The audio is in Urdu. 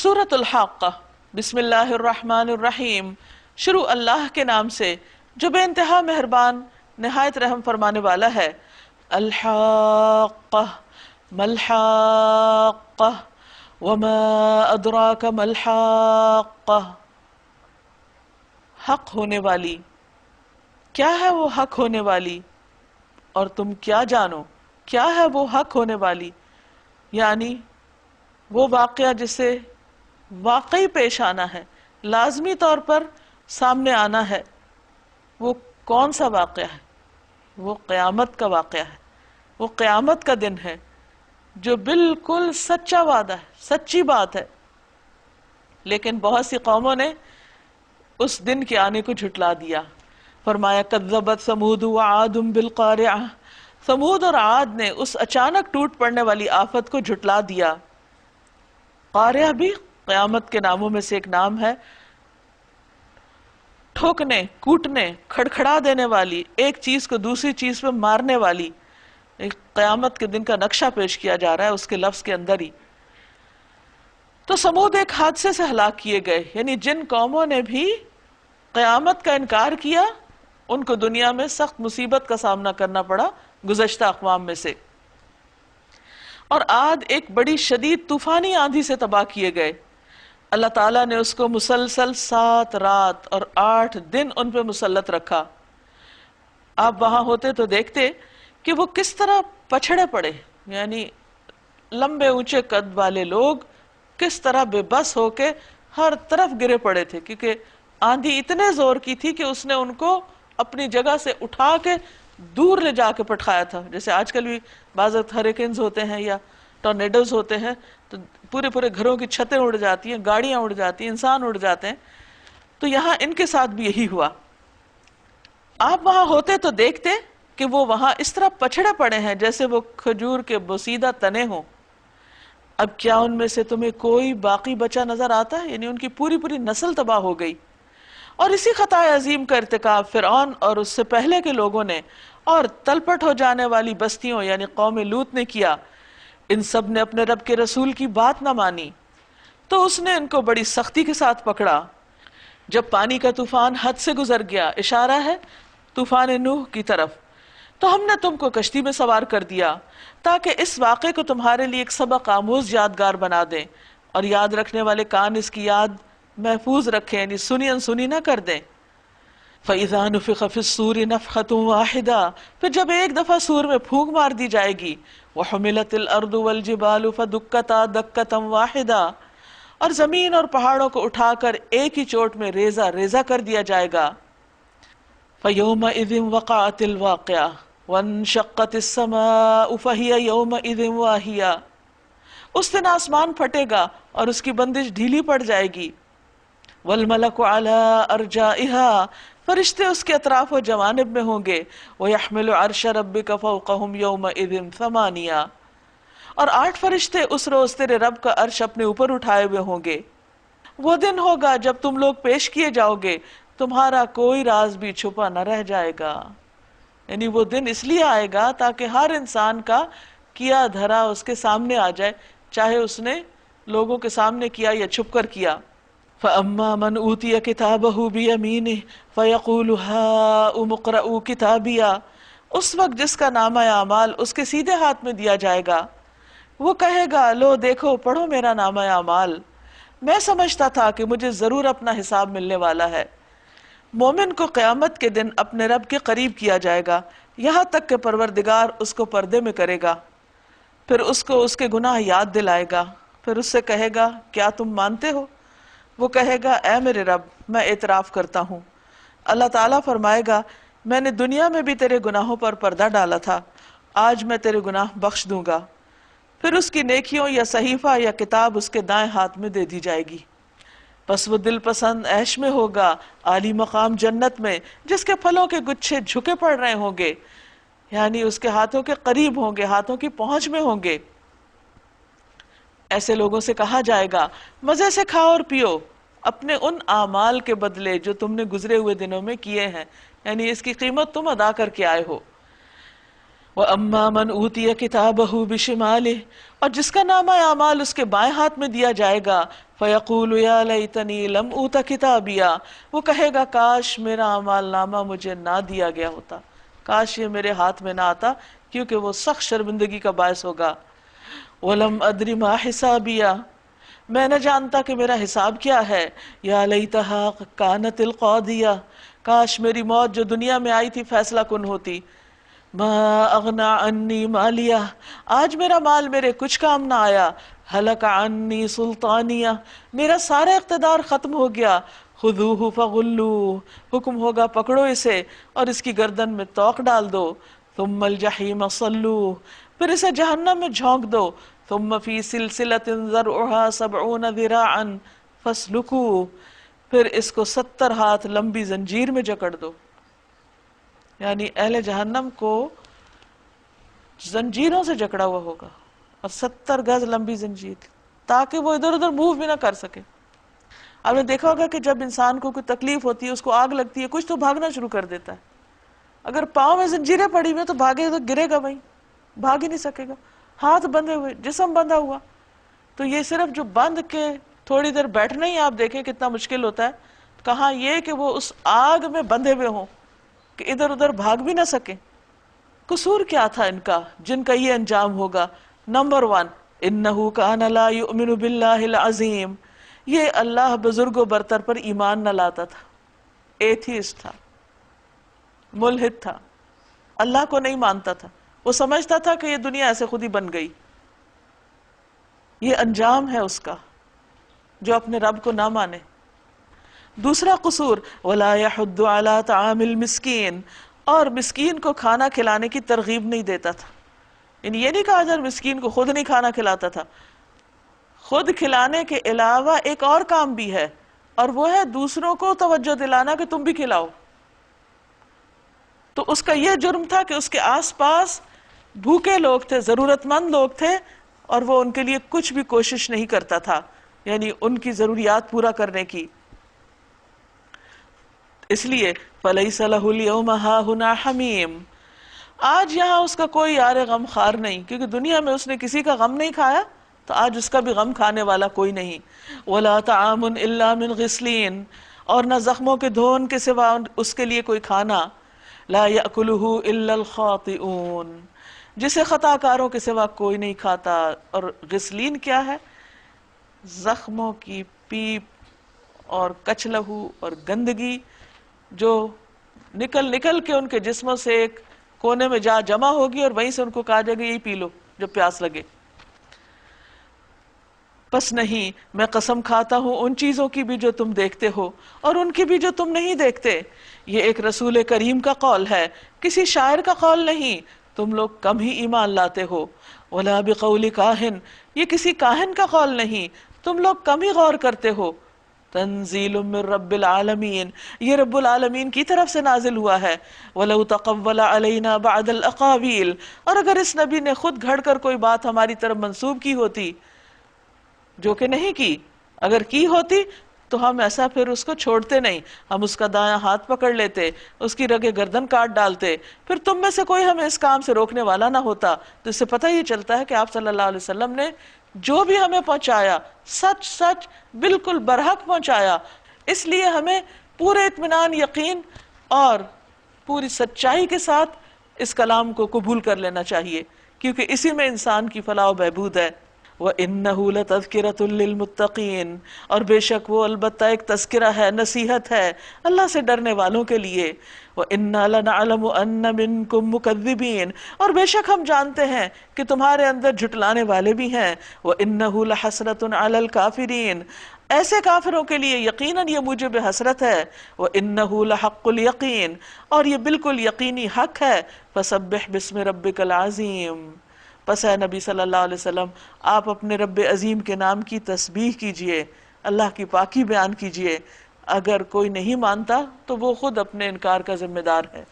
سورۃ الحاقہ بسم اللہ الرحمن الرحیم، شروع اللہ کے نام سے جو بے انتہا مہربان نہایت رحم فرمانے والا ہے۔ الحاقہ ملحاقہ وما ادراک ملحاقہ، حق ہونے والی، کیا ہے وہ حق ہونے والی اور تم کیا جانو کیا ہے وہ حق ہونے والی، یعنی وہ واقعہ جسے واقعی پیش آنا ہے، لازمی طور پر سامنے آنا ہے۔ وہ کون سا واقعہ ہے؟ وہ قیامت کا واقعہ ہے، وہ قیامت کا دن ہے جو بالکل سچا وعدہ ہے، سچی بات ہے۔ لیکن بہت سی قوموں نے اس دن کے آنے کو جھٹلا دیا۔ فرمایا کذبت ثمود وعاد بالقارعہ، ثمود اور عاد نے اس اچانک ٹوٹ پڑنے والی آفت کو جھٹلا دیا۔ قارعہ بھی قیامت کے ناموں میں سے ایک نام ہے، ٹھوکنے، کوٹنے، کھڑکھڑا دینے والی، ایک چیز کو دوسری چیز پہ مارنے والی، ایک قیامت کے دن کا نقشہ پیش کیا جا رہا ہے اس کے لفظ کے اندر ہی۔ تو سمود ایک حادثے سے ہلاک کیے گئے، یعنی جن قوموں نے بھی قیامت کا انکار کیا ان کو دنیا میں سخت مصیبت کا سامنا کرنا پڑا گزشتہ اقوام میں سے۔ اور عاد ایک بڑی شدید طوفانی آندھی سے تباہ کیے گئے۔ اللہ تعالیٰ نے اس کو مسلسل 7 رات اور 8 دن ان پہ مسلط رکھا۔ آپ وہاں ہوتے تو دیکھتے کہ وہ کس طرح پچھڑے پڑے، یعنی لمبے اونچے قد والے لوگ کس طرح بے بس ہو کے ہر طرف گرے پڑے تھے، کیونکہ آندھی اتنے زور کی تھی کہ اس نے ان کو اپنی جگہ سے اٹھا کے دور لے جا کے پٹھایا تھا۔ جیسے آج کل بھی بعض ہریکینز ہوتے ہیں یا ٹورنیڈوز ہوتے ہیں تو پورے پورے گھروں کی چھتیں اڑ جاتی ہیں، گاڑیاں اڑ جاتی ہیں، انسان اڑ جاتے ہیں۔ تو یہاں ان کے ساتھ بھی یہی ہوا۔ آپ وہاں ہوتے تو دیکھتے کہ وہ وہاں اس طرح پچھڑے پڑے ہیں جیسے وہ کھجور کے بوسیدہ تنے ہوں۔ اب کیا ان میں سے تمہیں کوئی باقی بچا نظر آتا ہے؟ یعنی ان کی پوری پوری نسل تباہ ہو گئی۔ اور اسی خطا عظیم کا ارتکاب فرعون اور اس سے پہلے کے لوگوں نے اور تلپٹ ہو جانے والی بستیوں یعنی قوم لوط نے کیا۔ ان سب نے اپنے رب کے رسول کی بات نہ مانی تو اس نے ان کو بڑی سختی کے ساتھ پکڑا۔ جب پانی کا طوفان حد سے گزر گیا، اشارہ ہے طوفان نوح کی طرف، تو ہم نے تم کو کشتی میں سوار کر دیا تاکہ اس واقعے کو تمہارے لیے ایک سبق آموز یادگار بنا دیں اور یاد رکھنے والے کان اس کی یاد محفوظ رکھیں، یعنی سنی انسنی نہ کر دیں۔ فَإِذَا نُفِخَ فِي الصُّورِ نَفْخَةٌ وَاحِدَةٌ، پھر جب ایک دفعہ سور میں پھونک مار دی جائے گی، وَحُمِلَتِ الْأَرْضُ وَالْجِبَالُ فَدُكَّتَا دَكَّةً وَاحِدَةً، اور زمین اور پہاڑوں کو اٹھا کر ایک ہی چوٹ میں ریزہ ریزہ کر دیا جائے گا۔ فَيَوْمَئِذٍ وَقَعَتِ الْوَاقِعَةُ وَانشَقَّتِ السَّمَاءُ فَهِيَ يَوْمَئِذٍ وَاهِيَةٌ، اس دن آسمان پھٹے گا اور اس کی بندش ڈھیلی پڑ جائے گی۔ وَالْمَلَكُ عَلَىٰ أَرْجَائِهَا، فرشتے اس کے اطراف و جوانب میں ہوں گے۔ وَيَحْمِلُ عَرْشَ رَبِّكَ فَوْقَهُمْ يَوْمَئِذٍ ثَمَانِيَةٌ، اور 8 فرشتے اس روز تیرے رب کا عرش اپنے اوپر اٹھائے ہوئے ہوں گے۔ وہ دن ہوگا جب تم لوگ پیش کیے جاؤ گے، تمہارا کوئی راز بھی چھپا نہ رہ جائے گا۔ یعنی وہ دن اس لیے آئے گا تاکہ ہر انسان کا کیا دھرا اس کے سامنے آ جائے، چاہے اس نے لوگوں کے سامنے کیا یا چھپ کر کیا۔ فَأَمَّا مَنْ أُوتِيَ كِتَابَهُ بِيَمِينِهِ فَيَقُولُ هَاؤُمُ اقْرَءُوا كِتَابِيَهْ، اس وقت جس کا نامہ اعمال اس کے سیدھے ہاتھ میں دیا جائے گا، وہ کہے گا لو دیکھو پڑھو میرا نامہ اعمال، میں سمجھتا تھا کہ مجھے ضرور اپنا حساب ملنے والا ہے۔ مومن کو قیامت کے دن اپنے رب کے قریب کیا جائے گا، یہاں تک کہ پروردگار اس کو پردے میں کرے گا، پھر اس کو اس کے گناہ یاد دلائے گا، پھر اس سے کہے گا کیا تم مانتے ہو؟ وہ کہے گا اے میرے رب میں اعتراف کرتا ہوں۔ اللہ تعالیٰ فرمائے گا میں نے دنیا میں بھی تیرے گناہوں پر پردہ ڈالا تھا، آج میں تیرے گناہ بخش دوں گا۔ پھر اس کی نیکیوں یا صحیفہ یا کتاب اس کے دائیں ہاتھ میں دے دی جائے گی۔ پس وہ دل پسند عیش میں ہوگا، عالی مقام جنت میں، جس کے پھلوں کے گچھے جھکے پڑ رہے ہوں گے، یعنی اس کے ہاتھوں کے قریب ہوں گے، ہاتھوں کی پہنچ میں ہوں گے۔ ایسے لوگوں سے کہا جائے گا مزے سے کھاؤ اور پیو اپنے ان اعمال کے بدلے جو تم نے گزرے ہوئے دنوں میں کیے ہیں، یعنی اس کی قیمت تم ادا کر کے آئے ہو۔ وَأَمَّا مَنْ أُوتِيَ كِتَابَهُ بِشِمَالِهِ، اور جس کا نامہ اعمال اس کے بائیں ہاتھ میں دیا جائے گا، فَيَقُولُ يَا لَيْتَنِي لَمْ أُوتَ كِتَابِيَا، وہ کہے گا کاش میرا اعمال نامہ مجھے نہ دیا گیا ہوتا، کاش یہ میرے ہاتھ میں نہ آتا، کیونکہ وہ سخت شرمندگی کا باعث ہوگا۔ وَلَمْ أَدْرِ مَا حِسَابِيَا، میں نہ جانتا کہ میرا حساب کیا ہے۔ یا لیتہا کانت القاضیہ، کاش میری موت جو دنیا میں آئی تھی فیصلہ کن ہوتی۔ ما اغنی عنی مالیہ، آج میرا مال میرے کچھ کام نہ آیا۔ ہلک عنی سلطانیہ، میرا سارا اقتدار ختم ہو گیا۔ خذوہ فغلوہ، حکم ہوگا پکڑو اسے اور اس کی گردن میں توق ڈال دو۔ ثم الجحیم صلوہ، پھر اسے جہنم میں جھونک دو۔ ثم فی سلسلۃ ذرعها 70 ذراعا فاسلکوہ، پھر اس کو 70 ہاتھ لمبی زنجیر میں جکڑ دو۔ یعنی اہل جہنم کو زنجیروں سے جکڑا ہوا ہوگا اور 70 گز لمبی زنجیر، تاکہ وہ ادھر ادھر موو بھی نہ کر سکے۔ آپ نے دیکھا ہوگا کہ جب انسان کو کوئی تکلیف ہوتی ہے، اس کو آگ لگتی ہے، کچھ تو بھاگنا شروع کر دیتا ہے۔ اگر پاؤں میں زنجیریں پڑی ہوئی ہیں تو بھاگے تو گرے گا، وہیں بھاگ ہی نہیں سکے گا۔ ہاتھ بندھے ہوئے، جسم بندھا ہوا، تو یہ صرف جو بندھ کے تھوڑی دیر بیٹھنا ہی آپ دیکھیں کتنا مشکل ہوتا ہے، کہاں یہ کہ وہ اس آگ میں بندھے ہوئے ہوں کہ ادھر ادھر بھاگ بھی نہ سکیں۔ قصور کیا تھا ان کا جن کا یہ انجام ہوگا؟ نمبر 1، انہ کان لا یؤمن باللہ العظیم، یہ اللہ بزرگ و برتر پر ایمان نہ لاتا تھا، ایتھیسٹ تھا، ملحد تھا، اللہ کو نہیں مانتا تھا، وہ سمجھتا تھا کہ یہ دنیا ایسے خود ہی بن گئی۔ یہ انجام ہے اس کا جو اپنے رب کو نہ مانے۔ دوسرا قصور، ولا یحض علی طعام المسکین، اور مسکین کو کھانا کھلانے کی ترغیب نہیں دیتا تھا۔ یعنی یہ نہیں کہا جا مسکین کو خود نہیں کھانا کھلاتا تھا، خود کھلانے کے علاوہ ایک اور کام بھی ہے، اور وہ ہے دوسروں کو توجہ دلانا کہ تم بھی کھلاؤ۔ تو اس کا یہ جرم تھا کہ اس کے آس پاس بھوکے لوگ تھے، ضرورت مند لوگ تھے، اور وہ ان کے لیے کچھ بھی کوشش نہیں کرتا تھا، یعنی ان کی ضروریات پورا کرنے کی۔ اس لیے فَلَيْسَ لَهُ الْيَوْمَ هَاهُنَا حَمِيمٌ، آج یہاں اس کا کوئی یار غم خار نہیں، کیونکہ دنیا میں اس نے کسی کا غم نہیں کھایا، تو آج اس کا بھی غم کھانے والا کوئی نہیں۔ وَلَا طَعَامٌ إِلَّا مِنْ غِسْلِينَ، اور نہ زخموں کے دھون کے سوا اس کے لیے کوئی کھانا۔ لَا يَأْكُلُهُ إِلَّا الْخَاطِئُونَ، جسے خطا کاروں کے سوا کوئی نہیں کھاتا۔ اور غسلین کیا ہے؟ زخموں کی پیپ اور کچلہو اور گندگی جو نکل نکل کے ان کے جسموں سے ایک کونے میں جا جمع ہوگی، اور وہیں سے ان کو کہا جائے گا یہی پی لو جب پیاس لگے۔ پس نہیں، میں قسم کھاتا ہوں ان چیزوں کی بھی جو تم دیکھتے ہو اور ان کی بھی جو تم نہیں دیکھتے۔ یہ ایک رسول کریم کا قول ہے، کسی شاعر کا قول نہیں، تم لوگ کم ہی ایمان لاتے ہو۔ ولا بقول کاہن، یہ کسی کاہن کا قول نہیں، تم لوگ کم ہی غور کرتے ہو۔ تنزیل من رب العالمین، یہ رب العالمین کی طرف سے نازل ہوا ہے۔ وَلَوْ تَقَوَّلَ عَلَيْنَا بَعْدَ الْأَقَاوِيلِ، اور اگر اس نبی نے خود گھڑ کر کوئی بات ہماری طرف منسوب کی ہوتی، جو کہ نہیں کی، اگر کی ہوتی تو ہم ایسا پھر اس کو چھوڑتے نہیں، ہم اس کا دایاں ہاتھ پکڑ لیتے، اس کی رگے گردن کاٹ ڈالتے، پھر تم میں سے کوئی ہمیں اس کام سے روکنے والا نہ ہوتا۔ تو اس سے پتہ یہ چلتا ہے کہ آپ صلی اللہ علیہ وسلم نے جو بھی ہمیں پہنچایا سچ سچ بالکل برحق پہنچایا، اس لیے ہمیں پورے اطمینان، یقین اور پوری سچائی کے ساتھ اس کلام کو قبول کر لینا چاہیے، کیونکہ اسی میں انسان کی فلاح و بہبود ہے۔ وَإِنَّهُ لَتَذْكِرَةٌ لِّلْمُتَّقِينَ، اور بے شک وہ البتہ ایک تذکرہ ہے، نصیحت ہے اللہ سے ڈرنے والوں کے لیے۔ وَإِنَّا لَنَعْلَمُ أَنَّ مِنكُم مُّكَذِّبِينَ، اور بے شک ہم جانتے ہیں کہ تمہارے اندر جھٹلانے والے بھی ہیں۔ وَإِنَّهُ لَحَسْرَةٌ عَلَى الْكَافِرِينَ، ایسے کافروں کے لیے یقیناً یہ موجب حسرت ہے۔ وَإِنَّهُ لَحَقُّ الْيَقِينَ، اور یہ بالکل یقینی حق ہے۔ فَسَبِّحْ بِاسْمِ رَبِّكَ الْعَظِيمِ، پس اے نبی صلی اللہ علیہ وسلم آپ اپنے رب عظیم کے نام کی تسبیح کیجئے، اللہ کی پاکی بیان کیجئے۔ اگر کوئی نہیں مانتا تو وہ خود اپنے انکار کا ذمہ دار ہے۔